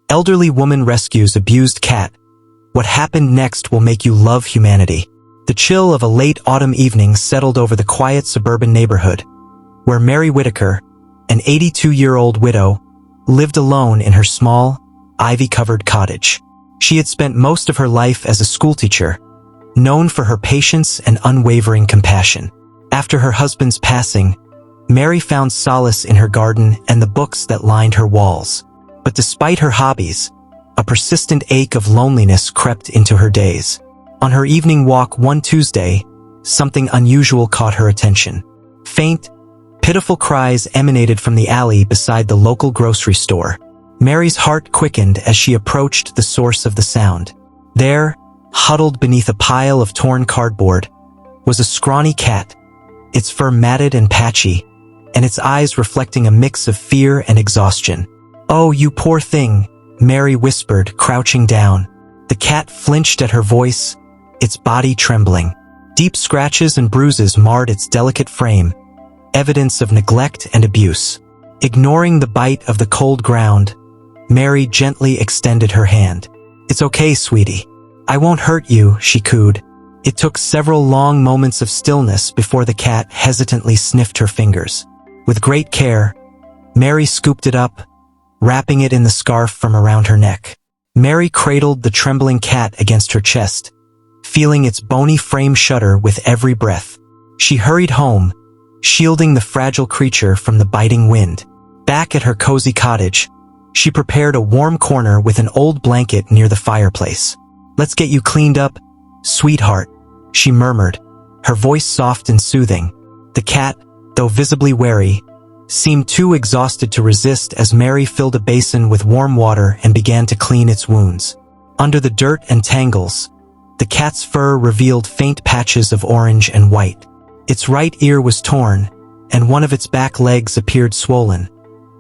Elderly woman rescues abused cat. What happened next will make you love humanity. The chill of a late autumn evening settled over the quiet suburban neighborhood, where Mary Whitaker, an 82-year-old widow, lived alone in her small, ivy-covered cottage. She had spent most of her life as a schoolteacher, known for her patience and unwavering compassion. After her husband's passing, Mary found solace in her garden and the books that lined her walls. But despite her hobbies, a persistent ache of loneliness crept into her days. On her evening walk one Tuesday, something unusual caught her attention. Faint, pitiful cries emanated from the alley beside the local grocery store. Mary's heart quickened as she approached the source of the sound. There, huddled beneath a pile of torn cardboard, was a scrawny cat, its fur matted and patchy, and its eyes reflecting a mix of fear and exhaustion. "Oh, you poor thing," Mary whispered, crouching down. The cat flinched at her voice, its body trembling. Deep scratches and bruises marred its delicate frame, evidence of neglect and abuse. Ignoring the bite of the cold ground, Mary gently extended her hand. "It's okay, sweetie. I won't hurt you," she cooed. It took several long moments of stillness before the cat hesitantly sniffed her fingers. With great care, Mary scooped it up, wrapping it in the scarf from around her neck. Mary cradled the trembling cat against her chest, feeling its bony frame shudder with every breath. She hurried home, shielding the fragile creature from the biting wind. Back at her cozy cottage, she prepared a warm corner with an old blanket near the fireplace. "Let's get you cleaned up, sweetheart," she murmured, her voice soft and soothing. The cat, though visibly wary, seemed too exhausted to resist as Mary filled a basin with warm water and began to clean its wounds. Under the dirt and tangles, the cat's fur revealed faint patches of orange and white. Its right ear was torn, and one of its back legs appeared swollen,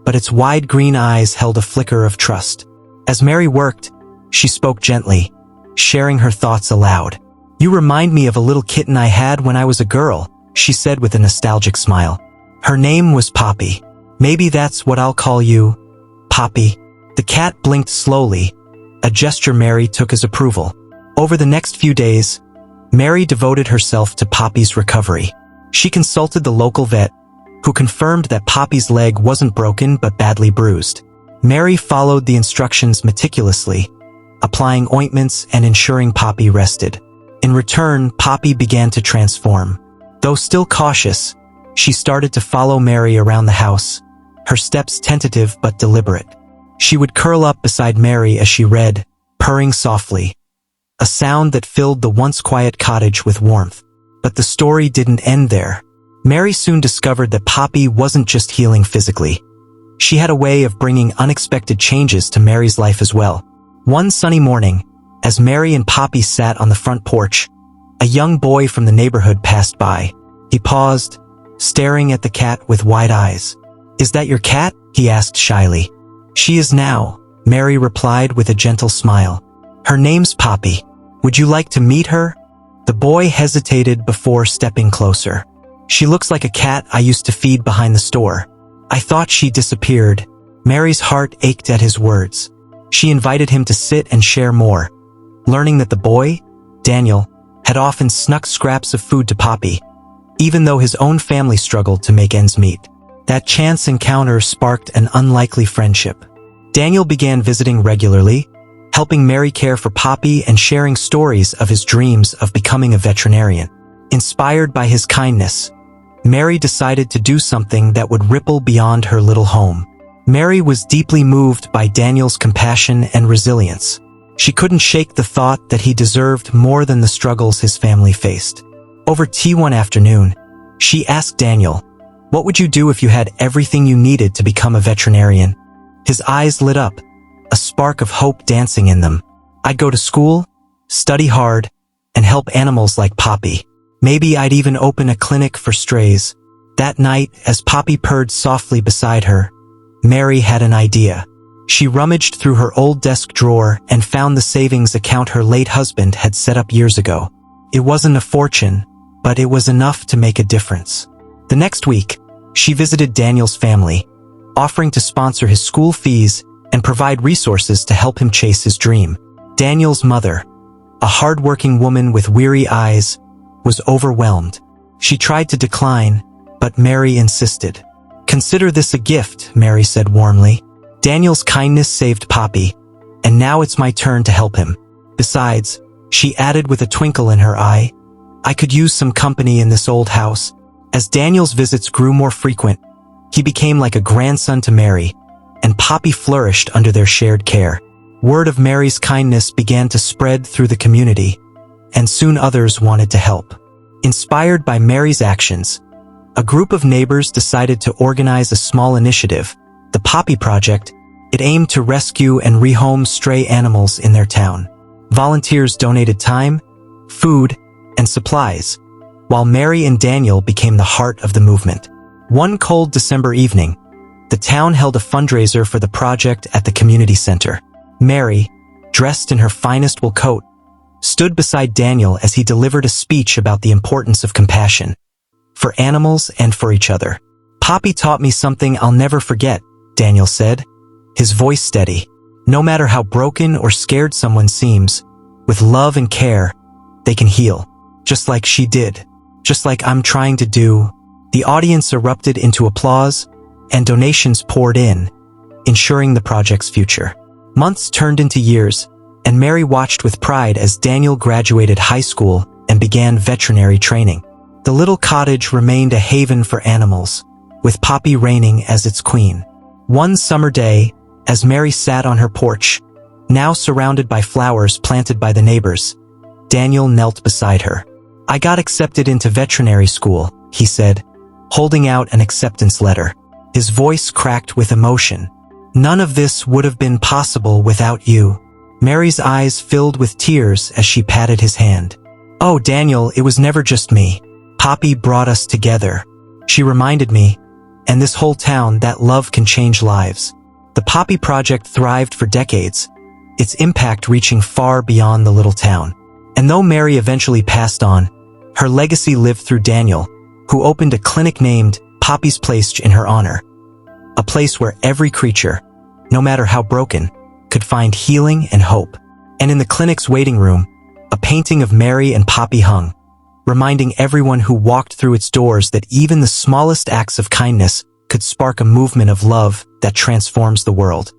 but its wide green eyes held a flicker of trust. As Mary worked, she spoke gently, sharing her thoughts aloud. "You remind me of a little kitten I had when I was a girl," she said with a nostalgic smile. "Her name was Poppy. Maybe that's what I'll call you, Poppy." The cat blinked slowly, a gesture Mary took as approval. Over the next few days, Mary devoted herself to Poppy's recovery. She consulted the local vet, who confirmed that Poppy's leg wasn't broken but badly bruised. Mary followed the instructions meticulously, applying ointments and ensuring Poppy rested. In return, Poppy began to transform. Though still cautious, she started to follow Mary around the house, her steps tentative but deliberate. She would curl up beside Mary as she read, purring softly, a sound that filled the once quiet cottage with warmth. But the story didn't end there. Mary soon discovered that Poppy wasn't just healing physically. She had a way of bringing unexpected changes to Mary's life as well. One sunny morning, as Mary and Poppy sat on the front porch, a young boy from the neighborhood passed by. He paused, staring at the cat with wide eyes. "Is that your cat?" he asked shyly. "She is now," Mary replied with a gentle smile. "Her name's Poppy. Would you like to meet her?" The boy hesitated before stepping closer. "She looks like a cat I used to feed behind the store. I thought she disappeared." Mary's heart ached at his words. She invited him to sit and share more, learning that the boy, Daniel, had often snuck scraps of food to Poppy, even though his own family struggled to make ends meet. That chance encounter sparked an unlikely friendship. Daniel began visiting regularly, helping Mary care for Poppy and sharing stories of his dreams of becoming a veterinarian. Inspired by his kindness, Mary decided to do something that would ripple beyond her little home. Mary was deeply moved by Daniel's compassion and resilience. She couldn't shake the thought that he deserved more than the struggles his family faced. Over tea one afternoon, she asked Daniel, "What would you do if you had everything you needed to become a veterinarian?" His eyes lit up, a spark of hope dancing in them. "I'd go to school, study hard, and help animals like Poppy. Maybe I'd even open a clinic for strays." That night, as Poppy purred softly beside her, Mary had an idea. She rummaged through her old desk drawer and found the savings account her late husband had set up years ago. It wasn't a fortune, but it was enough to make a difference. The next week, she visited Daniel's family, offering to sponsor his school fees and provide resources to help him chase his dream. Daniel's mother, a hard-working woman with weary eyes, was overwhelmed. She tried to decline, but Mary insisted. "Consider this a gift," Mary said warmly. "Daniel's kindness saved Poppy, and now it's my turn to help him. Besides," she added with a twinkle in her eye, "I could use some company in this old house." As Daniel's visits grew more frequent, he became like a grandson to Mary, and Poppy flourished under their shared care. Word of Mary's kindness began to spread through the community, and soon others wanted to help. Inspired by Mary's actions, a group of neighbors decided to organize a small initiative, the Poppy Project. It aimed to rescue and rehome stray animals in their town. Volunteers donated time, food, and supplies, while Mary and Daniel became the heart of the movement. One cold December evening, the town held a fundraiser for the project at the community center. Mary, dressed in her finest wool coat, stood beside Daniel as he delivered a speech about the importance of compassion for animals and for each other. "Poppy taught me something I'll never forget," Daniel said, his voice steady. "No matter how broken or scared someone seems, with love and care, they can heal. Just like she did. Just like I'm trying to do." The audience erupted into applause, and donations poured in, ensuring the project's future. Months turned into years, and Mary watched with pride as Daniel graduated high school and began veterinary training. The little cottage remained a haven for animals, with Poppy reigning as its queen. One summer day, as Mary sat on her porch, now surrounded by flowers planted by the neighbors, Daniel knelt beside her. "I got accepted into veterinary school," he said, holding out an acceptance letter. His voice cracked with emotion. "None of this would have been possible without you." Mary's eyes filled with tears as she patted his hand. "Oh, Daniel, it was never just me. Poppy brought us together. She reminded me, and this whole town, that love can change lives." The Poppy Project thrived for decades, its impact reaching far beyond the little town. And though Mary eventually passed on, her legacy lived through Daniel, who opened a clinic named Poppy's Place in her honor. A place where every creature, no matter how broken, could find healing and hope. And in the clinic's waiting room, a painting of Mary and Poppy hung, reminding everyone who walked through its doors that even the smallest acts of kindness could spark a movement of love that transforms the world.